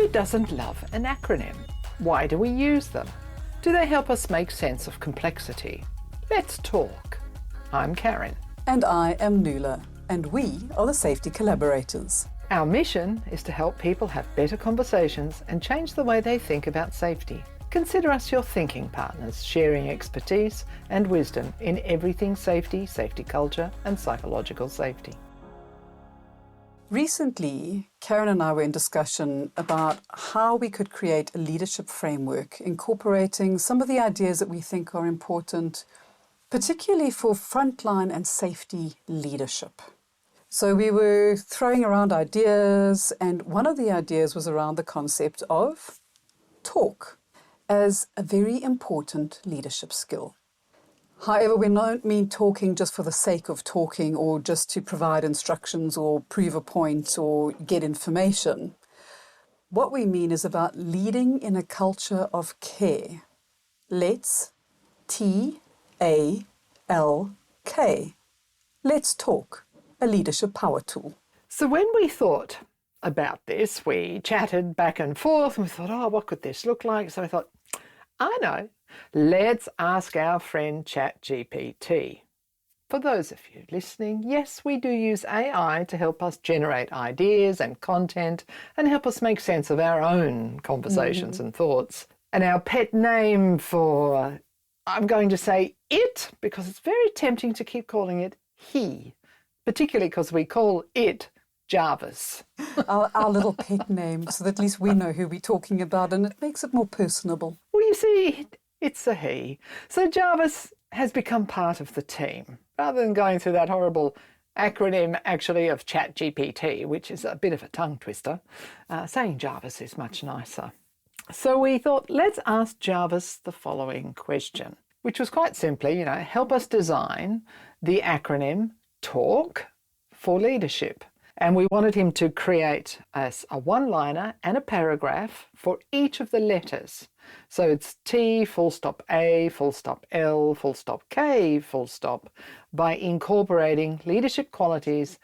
Who doesn't love an acronym? Why do we use them? Do they help us make sense of complexity? Let's talk. I'm Karen. And I am Nuala, and we are the Safety Collaborators. Our mission is to help people have better conversations and change the way they think about safety. Consider us your thinking partners, sharing expertise and wisdom in everything safety, safety culture, and psychological safety. Recently, Karen and I were in discussion about how we could create a leadership framework incorporating some of the ideas that we think are important, particularly for frontline and safety leadership. So we were throwing around ideas, and one of the ideas was around the concept of talk as a very important leadership skill. However, we don't mean talking just for the sake of talking or just to provide instructions or prove a point or get information. What we mean is about leading in a culture of care. Let's T.A.L.K. Let's talk, a leadership power tool. So when we thought about this, we chatted back and forth and we thought, what could this look like? So I thought, I know. Let's ask our friend ChatGPT. For those of you listening, yes, we do use AI to help us generate ideas and content and help us make sense of our own conversations and thoughts. And our pet name for, I'm going to say it, because it's very tempting to keep calling it he, particularly because we call it Jarvis. Our little pet name, so that at least we know who we're talking about, and it makes it more personable. Well, you see, it's a he. So Jarvis has become part of the team, rather than going through that horrible acronym, actually, of ChatGPT, which is a bit of a tongue twister. Saying Jarvis is much nicer. So we thought, let's ask Jarvis the following question, which was quite simply, help us design the acronym TALK for leadership. And we wanted him to create us a one-liner and a paragraph for each of the letters. So it's T, full stop A, full stop L, full stop K, full stop, by incorporating leadership qualities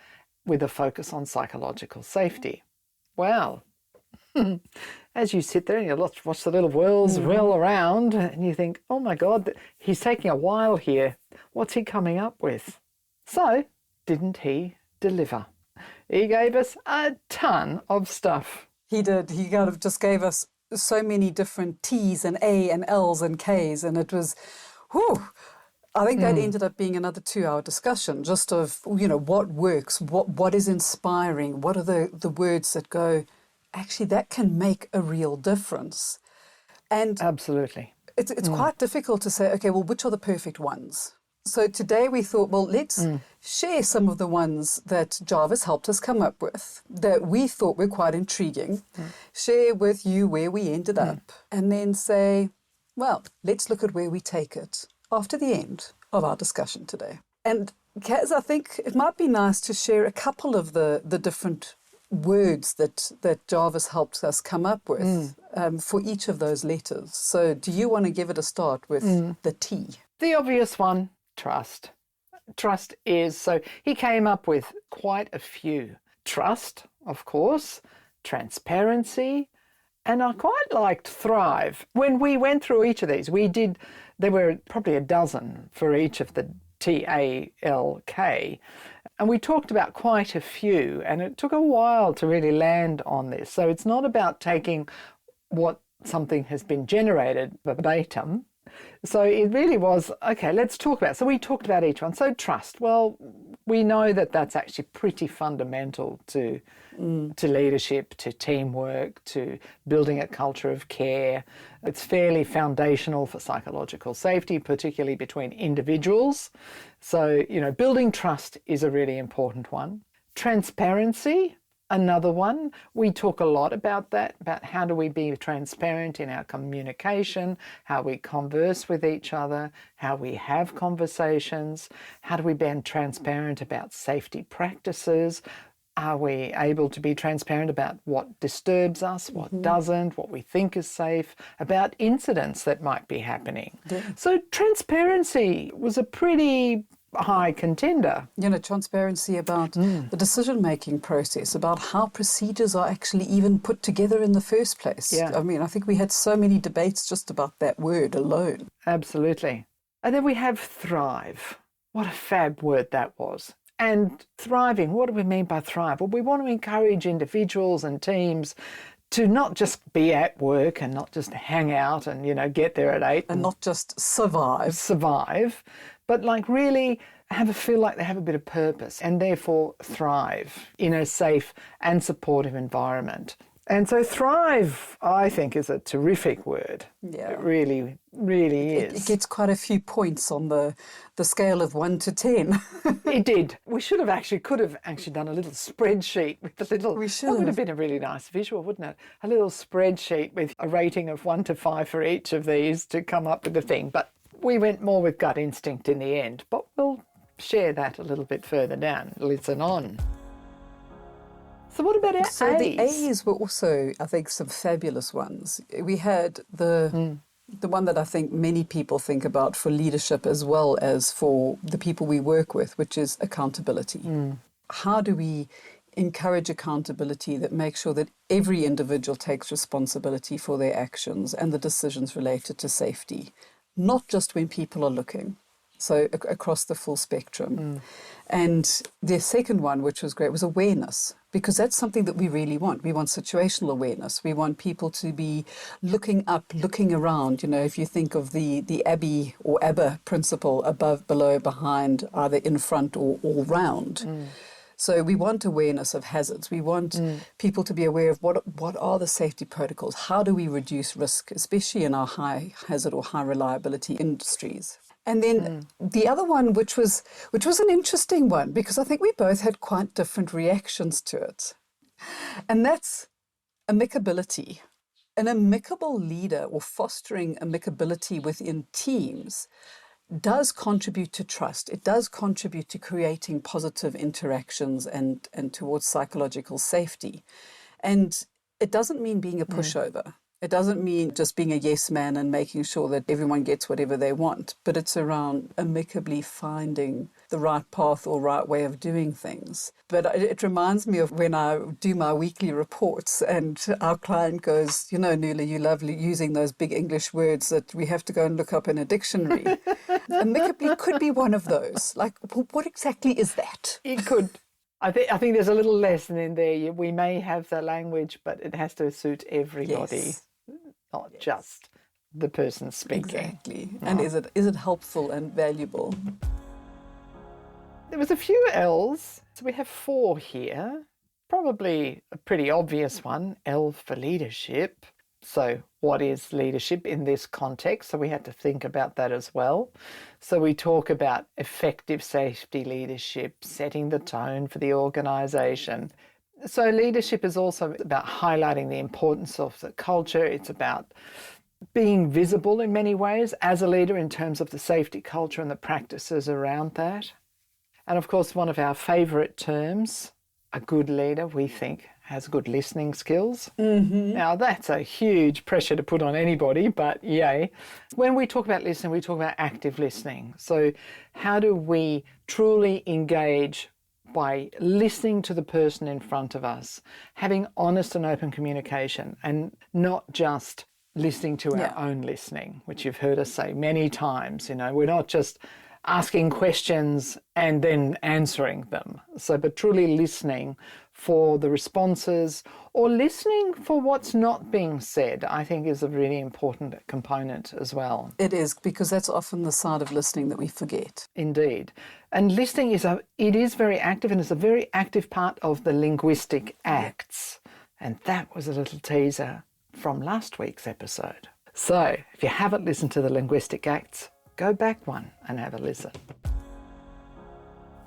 with a focus on psychological safety. Well, as you sit there and you watch the little whirls whirl around and you think, oh my God, he's taking a while here. What's he coming up with? So, didn't he deliver? He gave us a ton of stuff. He did. He kind of just gave us so many different T's and A and L's and K's, and it was, I think that ended up being another 2-hour discussion just of, what works, what is inspiring, what are the words that go, actually, that can make a real difference. And absolutely. It's quite difficult to say, okay, well, which are the perfect ones? So today we thought, well, let's share some of the ones that Jarvis helped us come up with that we thought were quite intriguing, share with you where we ended up, and then say, well, let's look at where we take it after the end of our discussion today. And Kaz, I think it might be nice to share a couple of the different words that Jarvis helped us come up with for each of those letters. So do you want to give it a start with the T? The obvious one. Trust. Trust is, so he came up with quite a few. Trust, of course, transparency, and I quite liked thrive. When we went through each of these, there were probably a dozen for each of the T.A.L.K, and we talked about quite a few, and it took a while to really land on this. So it's not about taking what something has been generated verbatim. So it really was, okay, let's talk about it. So we talked about each one. So trust, well, we know that that's actually pretty fundamental to leadership, to teamwork, to building a culture of care. It's fairly foundational for psychological safety, particularly between individuals. So, building trust is a really important one. Transparency, another one. We talk a lot about that, about how do we be transparent in our communication, how we converse with each other, how we have conversations, how do we be transparent about safety practices, are we able to be transparent about what disturbs us, what doesn't, what we think is safe, about incidents that might be happening. Yeah. So transparency was a pretty high contender. Transparency about the decision-making process, about how procedures are actually even put together in the first place. Yeah. I mean, I think we had so many debates just about that word alone. Absolutely. And then we have thrive. What a fab word that was. And thriving, what do we mean by thrive? Well, we want to encourage individuals and teams to not just be at work and not just hang out and, get there at 8. And not just survive. But really feel like they have a bit of purpose and therefore thrive in a safe and supportive environment. And so thrive, I think, is a terrific word. Yeah. It really, really is. It gets quite a few points on the scale of 1 to 10. It did. We could have actually done a little spreadsheet with a little... We should That would have. have been a really nice visual, wouldn't it? A little spreadsheet with a rating of 1 to 5 for each of these to come up with the thing. But we went more with gut instinct in the end. But we'll share that a little bit further down. Listen on. So what about our A's? So the A's were also, I think, some fabulous ones. We had the one that I think many people think about for leadership as well as for the people we work with, which is accountability. How do we encourage accountability that makes sure that every individual takes responsibility for their actions and the decisions related to safety, not just when people are looking? So across the full spectrum. And the second one, which was great, was awareness, because that's something that we really want. We want situational awareness. We want people to be looking up, looking around. If you think of the ABBY or ABBA principle, above, below, behind, either in front or all round. So we want awareness of hazards. We want people to be aware of what are the safety protocols. How do we reduce risk, especially in our high hazard or high reliability industries? And then the other one, which was an interesting one, because I think we both had quite different reactions to it. And that's amicability. An amicable leader, or fostering amicability within teams, does contribute to trust. It does contribute to creating positive interactions and towards psychological safety. And it doesn't mean being a pushover. It doesn't mean just being a yes man and making sure that everyone gets whatever they want, but it's around amicably finding the right path or right way of doing things. But it reminds me of when I do my weekly reports and our client goes, Nuala, you love using those big English words that we have to go and look up in a dictionary. Amicably could be one of those. What exactly is that? It could. I think there's a little lesson in there. We may have the language, but it has to suit everybody, not just the person speaking. Exactly. And is it helpful and valuable? There was a few L's, so we have 4 here. Probably a pretty obvious one, L for leadership. So what is leadership in this context? So we had to think about that as well. So we talk about effective safety leadership, setting the tone for the organisation. So leadership is also about highlighting the importance of the culture. It's about being visible in many ways as a leader in terms of the safety culture and the practices around that. And of course, one of our favourite terms, a good leader, we think, has good listening skills. Now, that's a huge pressure to put on anybody, but yay. When we talk about listening, we talk about active listening. So how do we truly engage by listening to the person in front of us, having honest and open communication, and not just listening to our own listening, which you've heard us say many times. We're not just asking questions and then answering them. But truly listening for the responses or listening for what's not being said, I think is a really important component as well. It is, because that's often the side of listening that we forget. Indeed. And listening is very active, and it's a very active part of the linguistic acts. And that was a little teaser from last week's episode. So if you haven't listened to the linguistic acts, go back one and have a listen.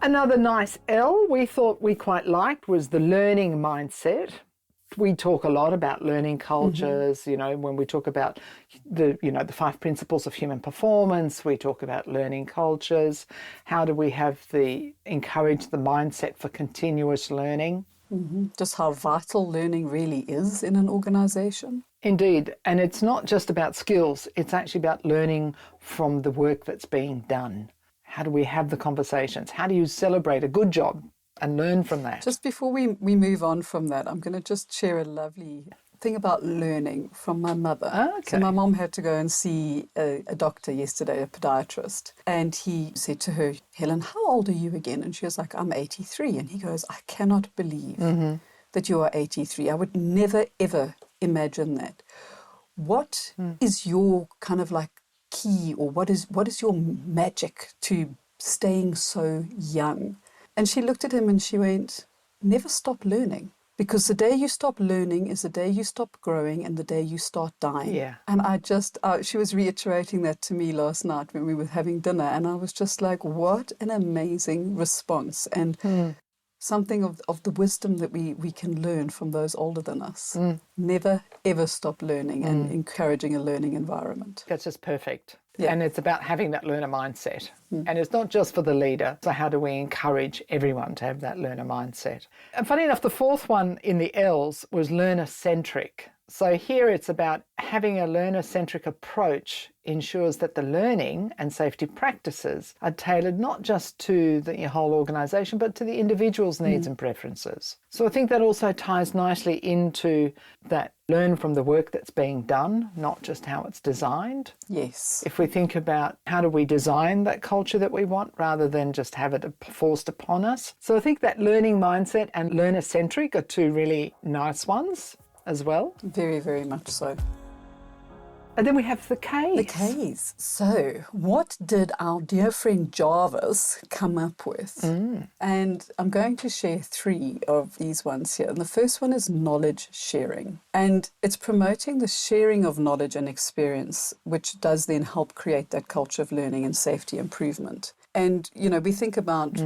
Another nice L we thought we quite liked was the learning mindset. We talk a lot about learning cultures, when we talk about the 5 principles of human performance, we talk about learning cultures. How do we encourage the mindset for continuous learning? Just how vital learning really is in an organisation. Indeed. And it's not just about skills. It's actually about learning from the work that's being done. How do we have the conversations? How do you celebrate a good job and learn from that? Just before we move on from that, I'm going to just share a lovely thing about learning from my mother. Okay. So my mom had to go and see a doctor yesterday, a podiatrist, and he said to her, Helen, how old are you again? And she was like, I'm 83. And he goes, I cannot believe that you are 83. I would never, ever imagine that. What is your kind of like key, or what is your magic to staying so young? And she looked at him and she went, never stop learning. Because the day you stop learning is the day you stop growing and the day you start dying. Yeah. And I just, she was reiterating that to me last night when we were having dinner. And I was just like, what an amazing response. And something of the wisdom that we can learn from those older than us. Never, ever stop learning and encouraging a learning environment. That's just perfect. Yeah. And it's about having that learner mindset. And it's not just for the leader. So how do we encourage everyone to have that learner mindset? And funny enough, the fourth one in the L's was learner-centric. So here it's about having a learner-centric approach ensures that the learning and safety practices are tailored not just to the whole organisation, but to the individual's needs and preferences. So I think that also ties nicely into that learn from the work that's being done, not just how it's designed. Yes. If we think about how do we design that culture that we want rather than just have it forced upon us. So I think that learning mindset and learner-centric are two really nice ones as well. Very, very much so. And then we have the K's. The K's. So, what did our dear friend Jarvis come up with? And I'm going to share 3 of these ones here. And the first one is knowledge sharing. And it's promoting the sharing of knowledge and experience, which does then help create that culture of learning and safety improvement. And, you know, we think about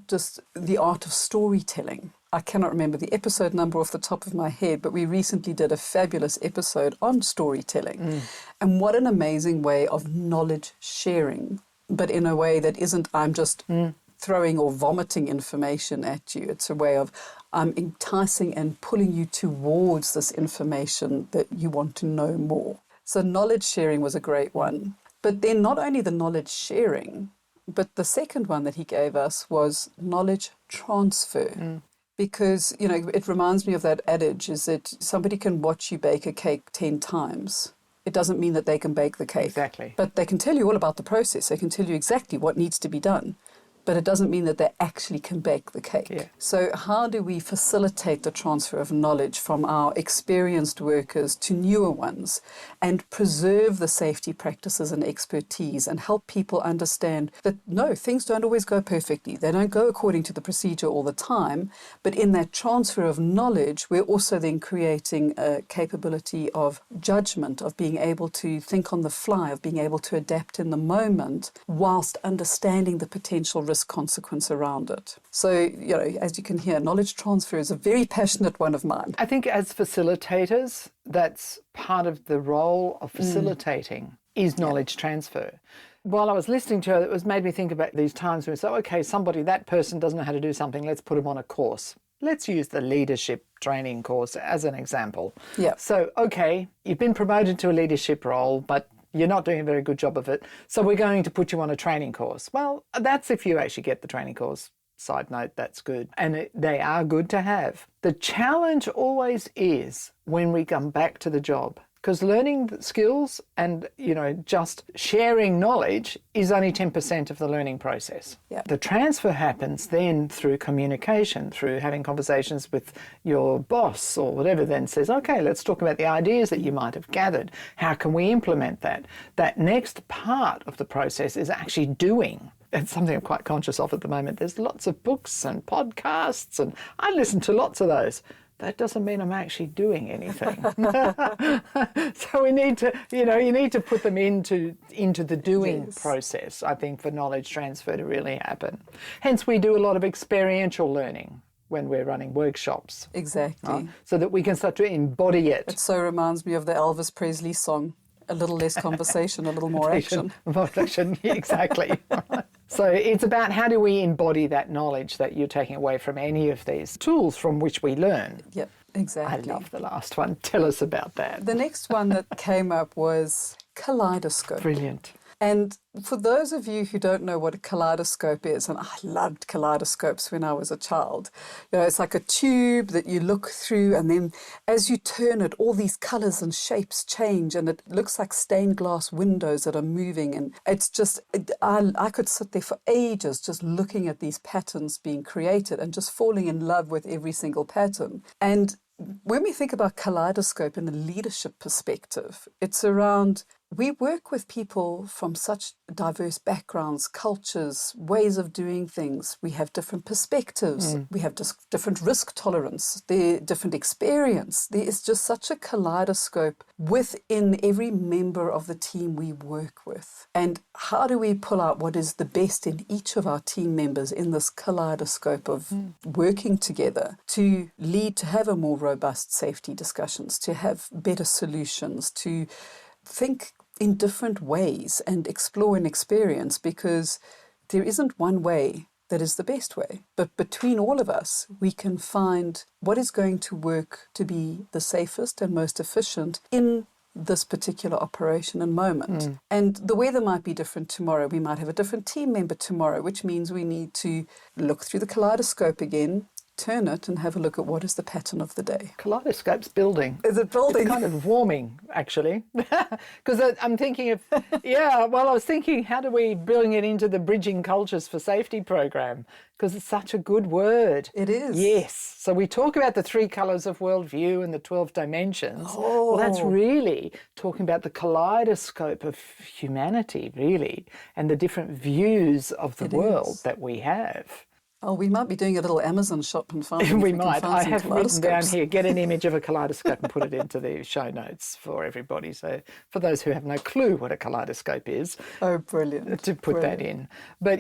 just the art of storytelling. I cannot remember the episode number off the top of my head, but we recently did a fabulous episode on storytelling. And what an amazing way of knowledge sharing, but in a way that isn't I'm just throwing or vomiting information at you. It's a way of I'm enticing and pulling you towards this information that you want to know more. So knowledge sharing was a great one. But then not only the knowledge sharing, but the second one that he gave us was knowledge transfer. Because, you know, it reminds me of that adage is that somebody can watch you bake a cake 10 times. It doesn't mean that they can bake the cake. Exactly. But they can tell you all about the process. They can tell you exactly what needs to be done. But it doesn't mean that they actually can bake the cake. Yeah. So how do we facilitate the transfer of knowledge from our experienced workers to newer ones and preserve the safety practices and expertise and help people understand that, no, things don't always go perfectly. They don't go according to the procedure all the time. But in that transfer of knowledge, we're also then creating a capability of judgment, of being able to think on the fly, of being able to adapt in the moment whilst understanding the potential risk consequence around it. So, you know, as you can hear, knowledge transfer is a very passionate one of mine. I think as facilitators, that's part of the role of facilitating is knowledge transfer. While I was listening to her, it was made me think about these times where we say, okay, that person doesn't know how to do something, let's put them on a course. Let's use the leadership training course as an example. Yeah. So, okay, you've been promoted to a leadership role, but you're not doing a very good job of it, so we're going to put you on a training course. Well, that's if you actually get the training course. Side note, that's good. And they are good to have. The challenge always is when we come back to the job, because learning skills and, you know, just sharing knowledge is only 10% of the learning process. Yeah. The transfer happens then through communication, through having conversations with your boss or whatever, then says, okay, let's talk about the ideas that you might have gathered. How can we implement that? That next part of the process is actually doing. It's something I'm quite conscious of at the moment. There's lots of books and podcasts, and I listen to lots of those. That doesn't mean I'm actually doing anything. So we need to, you need to put them into the doing process, I think, for knowledge transfer to really happen. Hence, we do a lot of experiential learning when we're running workshops. Exactly. So that we can start to embody it. It so reminds me of the Elvis Presley song, a little less conversation, a little more action. More action, exactly. So it's about how do we embody that knowledge that you're taking away from any of these tools from which we learn. Yep, exactly. I love the last one. Tell us about that. The next one that came up was kaleidoscope. Brilliant. And for those of you who don't know what a kaleidoscope is, and I loved kaleidoscopes when I was a child, it's like a tube that you look through, and then as you turn it, all these colours and shapes change, and it looks like stained glass windows that are moving. And it's just, I could sit there for ages just looking at these patterns being created and just falling in love with every single pattern. And when we think about kaleidoscope in a leadership perspective, it's around, we work with people from such diverse backgrounds, cultures, ways of doing things. We have different perspectives. We have just different risk tolerance, different experience. There is just such a kaleidoscope within every member of the team we work with. And how do we pull out what is the best in each of our team members in this kaleidoscope of working together to lead, to have a more robust safety discussions, to have better solutions, to think in different ways and explore and experience, because there isn't one way that is the best way. But between all of us, we can find what is going to work to be the safest and most efficient in this particular operation and moment. And the weather might be different tomorrow. We might have a different team member tomorrow, which means we need to look through the kaleidoscope again, turn it and have a look at what is the pattern of the day. Kaleidoscope's building. Is it building? It's kind of warming, actually. Because I'm thinking of, I was thinking, how do we bring it into the Bridging Cultures for Safety program? Because it's such a good word. It is. Yes. So we talk about the 3 colours of worldview and the 12 dimensions. Well, that's really talking about the kaleidoscope of humanity, really, and the different views of the world that we have. Oh, we might be doing a little Amazon shop and find. We might. I have written down here, get an image of a kaleidoscope and put it into the show notes for everybody. So for those who have no clue what a kaleidoscope is. Oh, brilliant. To put that in. But,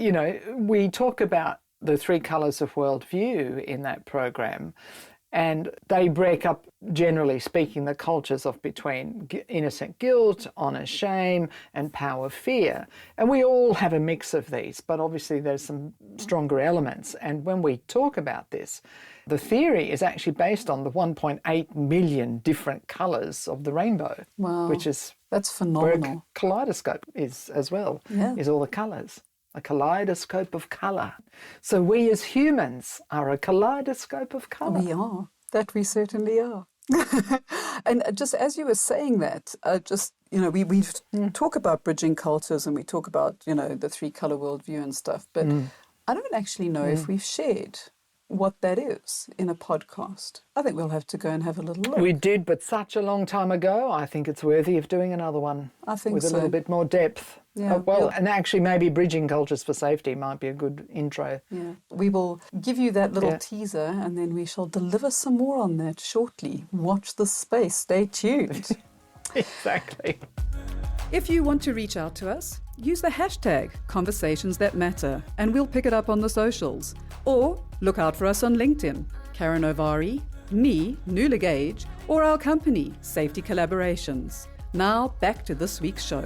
we talk about the 3 colours of worldview in that program. And they break up, generally speaking, the cultures of between innocent guilt, honour, shame, and power, fear. And we all have a mix of these, but obviously there's some stronger elements. And when we talk about this, the theory is actually based on the 1.8 million different colours of the rainbow. Wow. Which is that's phenomenal. Where a kaleidoscope is as well, is all the colours. A kaleidoscope of colour. So we as humans are a kaleidoscope of colour. We are. That we certainly are. And just as you were saying that, we talk about bridging cultures and we talk about, the 3 colour worldview and stuff, but I don't actually know if we've shared what that is in a podcast. I think we'll have to go and have a little look. We did, but such a long time ago. I think it's worthy of doing another one. I think with so. a little bit more depth. Yeah, and actually maybe Bridging Cultures for Safety might be a good intro. Yeah, we will give you that little teaser and then we shall deliver some more on that shortly. Watch this space. Stay tuned. Exactly. If you want to reach out to us, use the hashtag Conversations That Matter and we'll pick it up on the socials. Or look out for us on LinkedIn, Karen Ovari, me, Nuala Gage, or our company, Safety Collaborations. Now back to this week's show.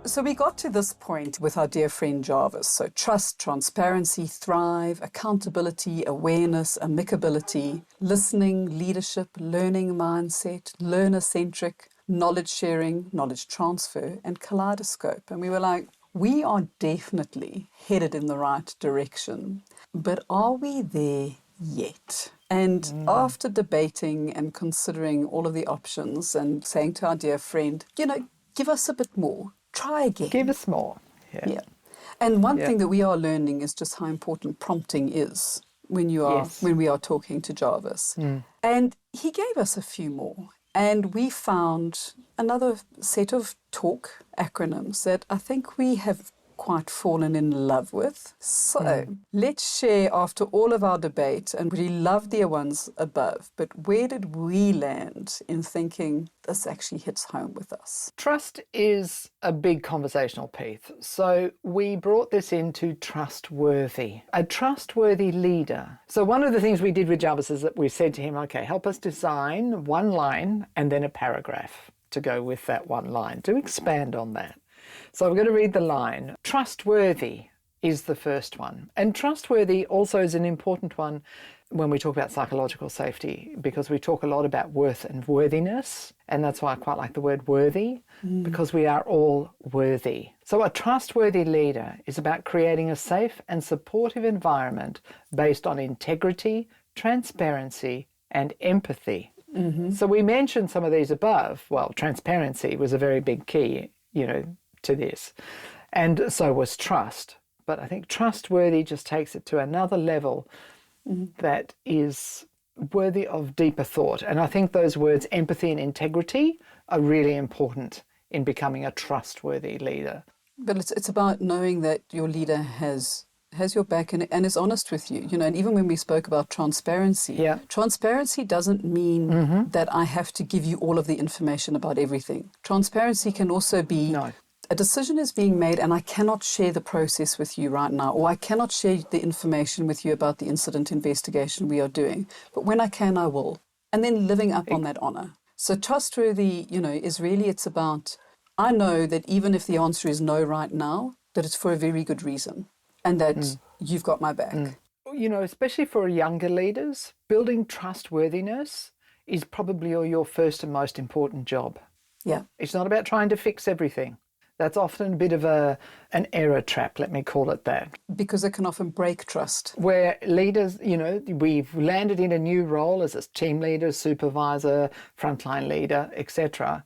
So we got to this point with our dear friend Jarvis. So trust, transparency, thrive, accountability, awareness, amicability, listening, leadership, learning mindset, learner-centric, knowledge sharing, knowledge transfer, and kaleidoscope. And we were like, we are definitely headed in the right direction, but are we there yet? And after debating and considering all of the options and saying to our dear friend, give us a bit more. Try again. Give us more. Yeah. And one thing that we are learning is just how important prompting is when we are talking to Jarvis. And he gave us a few more. And we found another set of T.A.L.K acronyms that I think we have quite fallen in love with. So let's share after all of our debate, and we love the ones above, but where did we land in thinking this actually hits home with us? Trust is a big conversational piece. So we brought this into trustworthy, a trustworthy leader. So one of the things we did with Jarvis is that we said to him, okay, help us design one line and then a paragraph to go with that one line, to expand on that. So we're going to read the line. Trustworthy is the first one. And trustworthy also is an important one when we talk about psychological safety, because we talk a lot about worth and worthiness, and that's why I quite like the word worthy, because we are all worthy. So a trustworthy leader is about creating a safe and supportive environment based on integrity, transparency, and empathy. So we mentioned some of these above. Well, transparency was a very big key, to this. And so was trust. But I think trustworthy just takes it to another level that is worthy of deeper thought. And I think those words, empathy and integrity, are really important in becoming a trustworthy leader. But it's about knowing that your leader has your back and is honest with you. And even when we spoke about transparency, transparency doesn't mean that I have to give you all of the information about everything. Transparency can also be a decision is being made and I cannot share the process with you right now, or I cannot share the information with you about the incident investigation we are doing. But when I can, I will. And then living up on that honor. So trustworthy, is really, it's about, I know that even if the answer is no right now, that it's for a very good reason and that you've got my back. Especially for younger leaders, building trustworthiness is probably your first and most important job. Yeah. It's not about trying to fix everything. That's often a bit of an error trap, let me call it that. Because it can often break trust. Where leaders, we've landed in a new role as a team leader, supervisor, frontline leader, etc.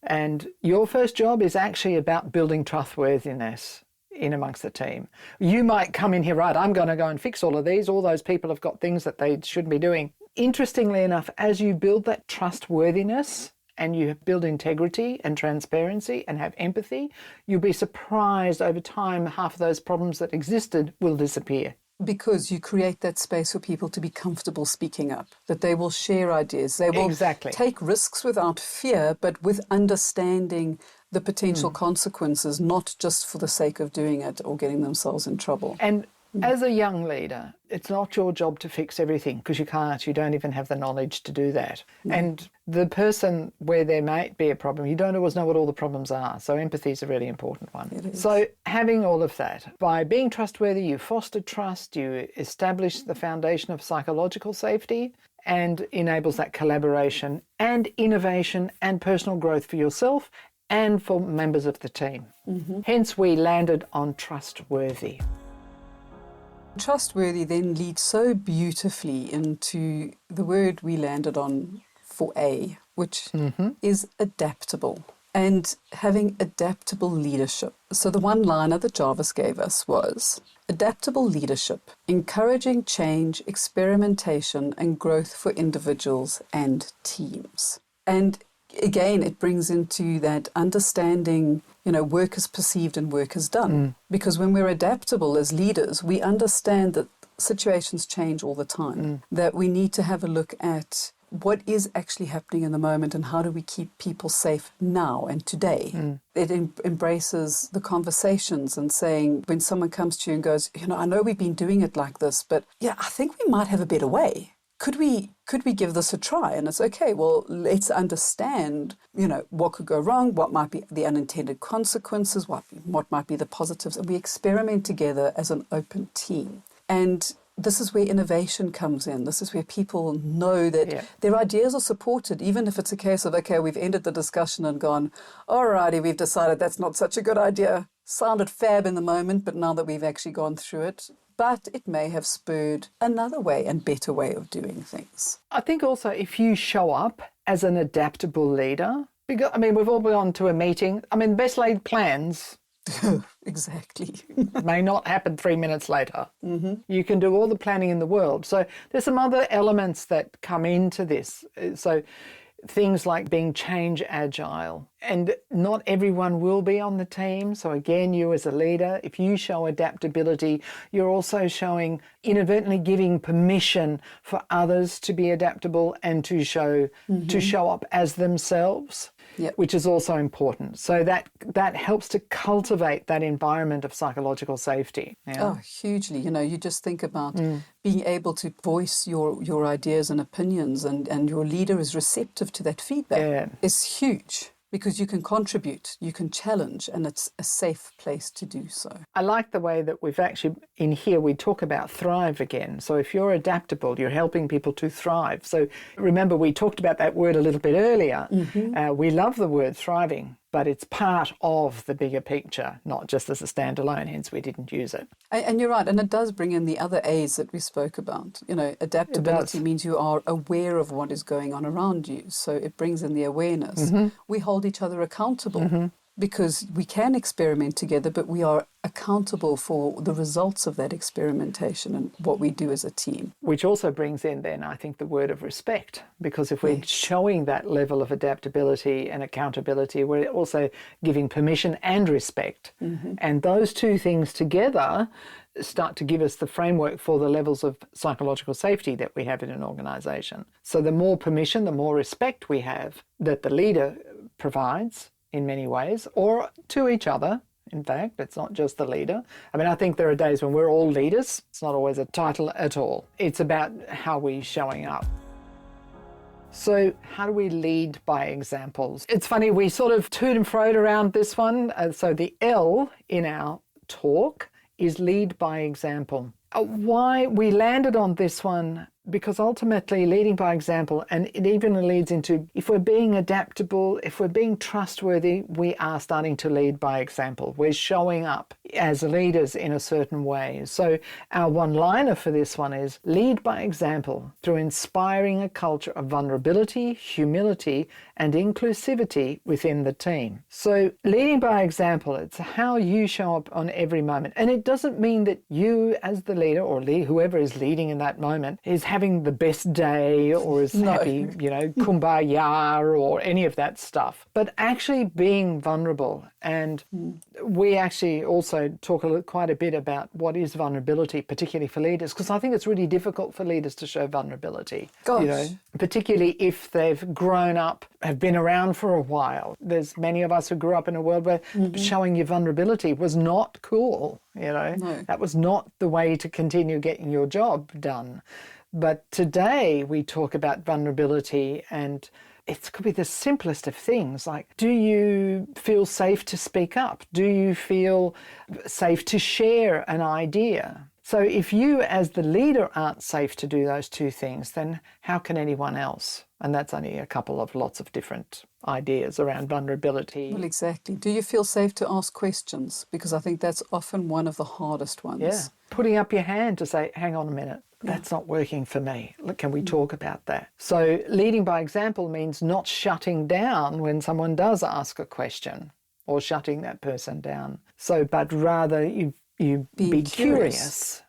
And your first job is actually about building trustworthiness in amongst the team. You might come in here, right, I'm going to go and fix all of these. All those people have got things that they shouldn't be doing. Interestingly enough, as you build that trustworthiness, and you build integrity and transparency and have empathy, you'll be surprised over time half of those problems that existed will disappear. Because you create that space for people to be comfortable speaking up, that they will share ideas, they will take risks without fear, but with understanding the potential consequences, not just for the sake of doing it or getting themselves in trouble. And as a young leader, it's not your job to fix everything because you can't. You don't even have the knowledge to do that. And the person where there might be a problem, you don't always know what all the problems are. So empathy is a really important one. So having all of that, by being trustworthy, you foster trust, you establish the foundation of psychological safety and enables that collaboration and innovation and personal growth for yourself and for members of the team. Hence, we landed on trustworthy. Trustworthy then leads so beautifully into the word we landed on for A, which is adaptable, and having adaptable leadership. So the one-liner that Jarvis gave us was, adaptable leadership, encouraging change, experimentation, and growth for individuals and teams. And again, it brings into that understanding, work is perceived and work is done. Because when we're adaptable as leaders, we understand that situations change all the time, that we need to have a look at what is actually happening in the moment and how do we keep people safe now and today. It embraces the conversations and saying, when someone comes to you and goes, I know we've been doing it like this, but I think we might have a better way. Could we give this a try? And it's okay, well, let's understand, what could go wrong, what might be the unintended consequences, what might be the positives, and we experiment together as an open team. And this is where innovation comes in. This is where people know that their ideas are supported, even if it's a case of, okay, we've ended the discussion and gone, all righty, we've decided that's not such a good idea. Sounded fab in the moment, but now that we've actually gone through it, but it may have spurred another way and better way of doing things. I think also if you show up as an adaptable leader, because, we've all gone to a meeting. Best laid plans Exactly. may not happen 3 minutes later. You can do all the planning in the world. So there's some other elements that come into this. So things like being change agile, and not everyone will be on the team. So again, you as a leader, if you show adaptability, you're also showing, inadvertently giving permission for others to be adaptable and to show up as themselves. Which is also important. So that helps to cultivate that environment of psychological safety. Oh, hugely. You just think about being able to voice your ideas and opinions, and your leader is receptive to that feedback. Is huge. because you can contribute, you can challenge, and it's a safe place to do so. I like the way that we've actually, in here, we talk about thrive again. So if you're adaptable, you're helping people to thrive. So remember, we talked about that word a little bit earlier. We love the word thriving, but it's part of the bigger picture, not just as a standalone, hence we didn't use it. And you're right, and it does bring in the other A's that we spoke about. You know, adaptability means you are aware of what is going on around you, so it brings in the awareness. We hold each other accountable because we can experiment together, but we are accountable for the results of that experimentation and what we do as a team. Which also brings in then, I think, the word of respect, because if we're showing that level of adaptability and accountability, we're also giving permission and respect. And those two things together start to give us the framework for the levels of psychological safety that we have in an organisation. So the more permission, the more respect we have that the leader provides in many ways, or to each other. In fact, it's not just the leader. I mean, I think there are days when we're all leaders. It's not always a title at all. It's about how we're showing up. So how do we lead by examples? It's funny, we sort of toot and froed around this one. So the L in our talk is lead by example. Why we landed on this one, because ultimately leading by example, and it even leads into, if we're being adaptable, if we're being trustworthy, we are starting to lead by example. We're showing up as leaders in a certain way. So our one-liner for this one is lead by example through inspiring a culture of vulnerability, humility, and inclusivity within the team. So leading by example, it's how you show up on every moment. And it doesn't mean that you as the leader or whoever is leading in that moment is having the best day or is happy, kumbaya or any of that stuff. But actually being vulnerable. And we actually also talk quite a bit about what is vulnerability, particularly for leaders, because I think it's really difficult for leaders to show vulnerability. Particularly if they've grown up, have been around for a while. There's many of us who grew up in a world where showing your vulnerability was not cool. That was not the way to continue getting your job done. But today we talk about vulnerability, and it could be the simplest of things, like, do you feel safe to speak up? Do you feel safe to share an idea? So if you as the leader aren't safe to do those two things, then how can anyone else? And that's only a couple of lots of different ideas around vulnerability. Well, exactly. Do you feel safe to ask questions? Because I think that's often one of the hardest ones. Yeah. Putting up your hand to say, hang on a minute, that's not working for me. Can we talk about that? So leading by example means not shutting down when someone does ask a question or shutting that person down. So, but rather you be curious.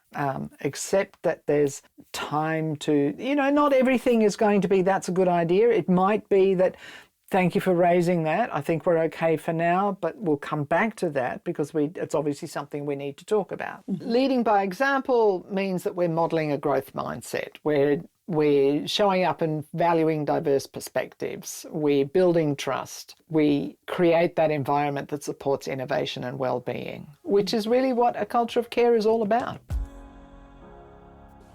Accept that there's time to, not everything is going to be that's a good idea. It might be that, thank you for raising that. I think we're okay for now, but we'll come back to that because it's obviously something we need to talk about. Leading by example means that we're modelling a growth mindset. We're showing up and valuing diverse perspectives. We're building trust. We create that environment that supports innovation and well-being, which is really what a culture of care is all about.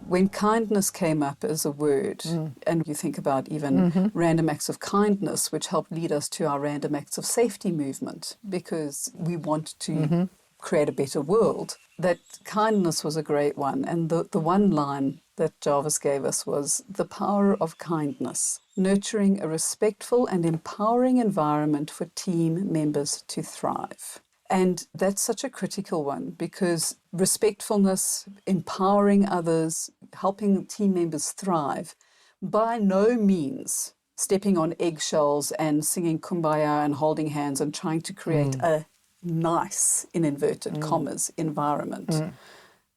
When kindness came up as a word, and you think about even random acts of kindness, which helped lead us to our random acts of safety movement, because we want to create a better world, that kindness was a great one. And the one line that Jarvis gave us was the power of kindness, nurturing a respectful and empowering environment for team members to thrive. And that's such a critical one, because respectfulness, empowering others, helping team members thrive, by no means stepping on eggshells and singing Kumbaya and holding hands and trying to create a nice, in inverted commas, environment.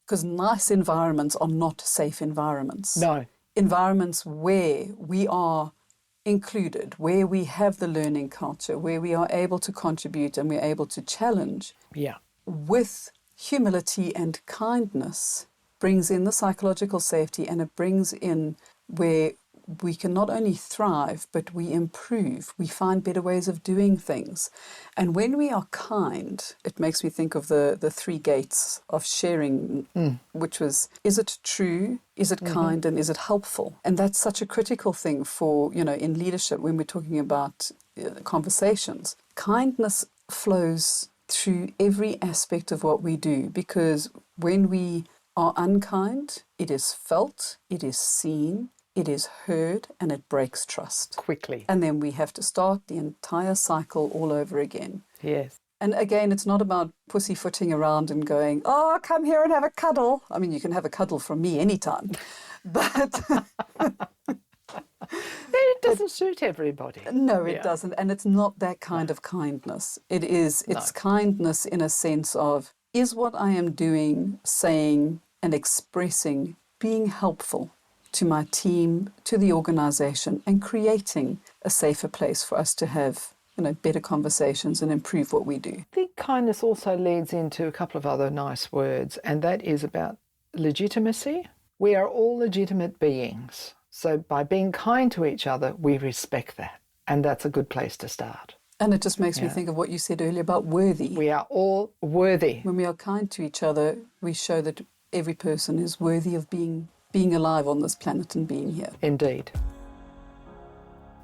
Because nice environments are not safe environments. No. Environments where we are included, where we have the learning culture, where we are able to contribute and we're able to challenge with humility and kindness, brings in the psychological safety, and it brings in where we can not only thrive, but we improve. We find better ways of doing things. And when we are kind, it makes me think of the three gates of sharing, which was, is it true, is it kind, and is it helpful? And that's such a critical thing for, in leadership when we're talking about conversations. Kindness flows through every aspect of what we do, because when we are unkind, it is felt, it is seen, it is heard, and it breaks trust. Quickly. And then we have to start the entire cycle all over again. Yes. And again, it's not about pussyfooting around and going, oh, come here and have a cuddle. I mean, you can have a cuddle from me anytime. But it doesn't suit everybody. No, it doesn't. And it's not that kind of kindness. It's kindness in a sense of, is what I am doing, saying and expressing, being helpful to my team, to the organization, and creating a safer place for us to have, better conversations and improve what we do. I think kindness also leads into a couple of other nice words, and that is about legitimacy. We are all legitimate beings. So by being kind to each other, we respect that. And that's a good place to start. And it just makes me think of what you said earlier about worthy. We are all worthy. When we are kind to each other, we show that every person is worthy of being alive on this planet and being here. Indeed.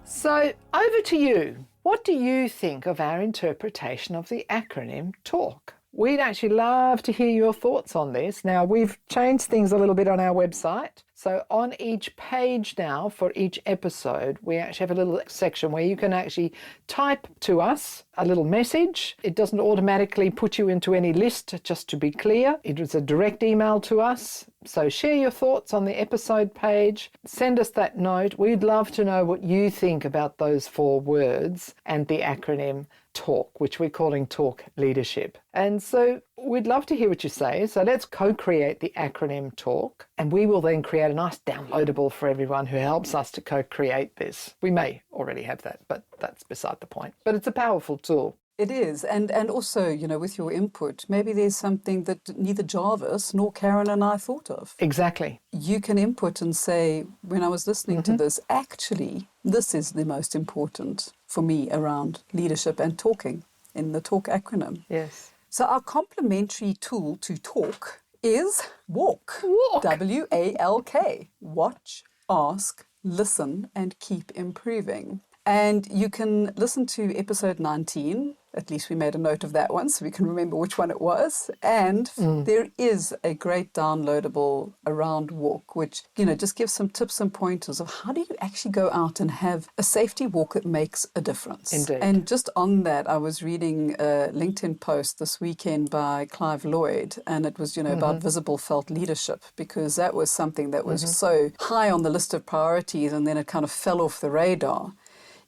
So over to you. What do you think of our interpretation of the acronym T.A.L.K? We'd actually love to hear your thoughts on this. Now, we've changed things a little bit on our website. So on each page now, for each episode, we actually have a little section where you can actually type to us a little message. It doesn't automatically put you into any list, just to be clear. It was a direct email to us. So share your thoughts on the episode page. Send us that note. We'd love to know what you think about those 4 words and the acronym T.A.L.K, which we're calling T.A.L.K Leadership. And so we'd love to hear what you say. So let's co-create the acronym T.A.L.K, and we will then create a nice downloadable for everyone who helps us to co-create this. We may already have that, but that's beside the point. But it's a powerful tool. It is. And also, with your input, maybe there's something that neither Jarvis nor Karen and I thought of. Exactly. You can input and say, when I was listening to this, actually, this is the most important for me around leadership and talking in the T.A.L.K acronym. Yes. So our complementary tool to talk is walk. Walk. W-A-L-K. Watch, ask, listen, and keep improving. And you can listen to episode 19. At least we made a note of that one so we can remember which one it was. And there is a great downloadable around walk, which, just gives some tips and pointers of how do you actually go out and have a safety walk that makes a difference. Indeed. And just on that, I was reading a LinkedIn post this weekend by Clive Lloyd, and it was, about visible felt leadership, because that was something that was so high on the list of priorities, and then it kind of fell off the radar.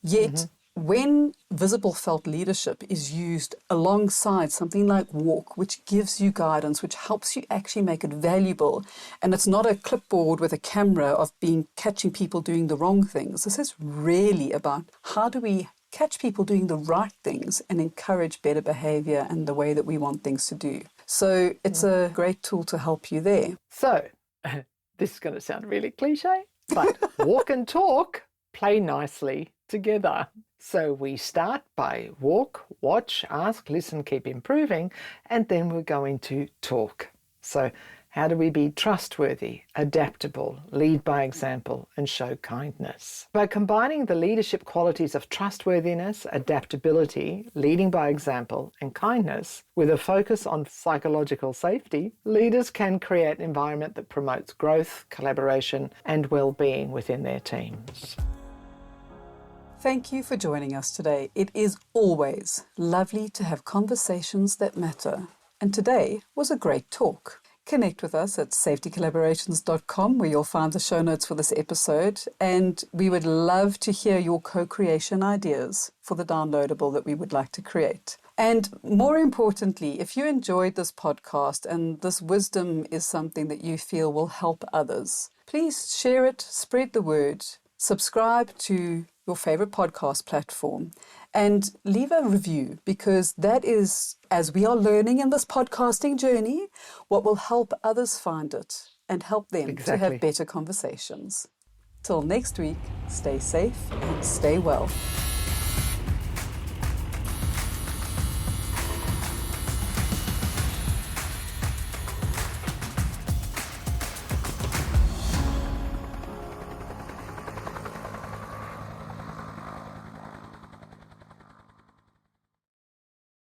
Yet, when visible felt leadership is used alongside something like walk, which gives you guidance, which helps you actually make it valuable, and it's not a clipboard with a camera of catching people doing the wrong things. This is really about how do we catch people doing the right things and encourage better behavior and the way that we want things to do. So it's a great tool to help you there. So, this is going to sound really cliche, but walk and talk play nicely together. So we start by walk, watch, ask, listen, keep improving, and then we're going to talk. So how do we be trustworthy, adaptable, lead by example, and show kindness? By combining the leadership qualities of trustworthiness, adaptability, leading by example, and kindness with a focus on psychological safety, leaders can create an environment that promotes growth, collaboration, and well-being within their teams. Thank you for joining us today. It is always lovely to have conversations that matter. And today was a great talk. Connect with us at safetycollaborations.com, where you'll find the show notes for this episode. And we would love to hear your co-creation ideas for the downloadable that we would like to create. And more importantly, if you enjoyed this podcast and this wisdom is something that you feel will help others, please share it, spread the word, subscribe to your favorite podcast platform, and leave a review, because that is, as we are learning in this podcasting journey, what will help others find it and help them to have better conversations. Till next week, stay safe and stay well.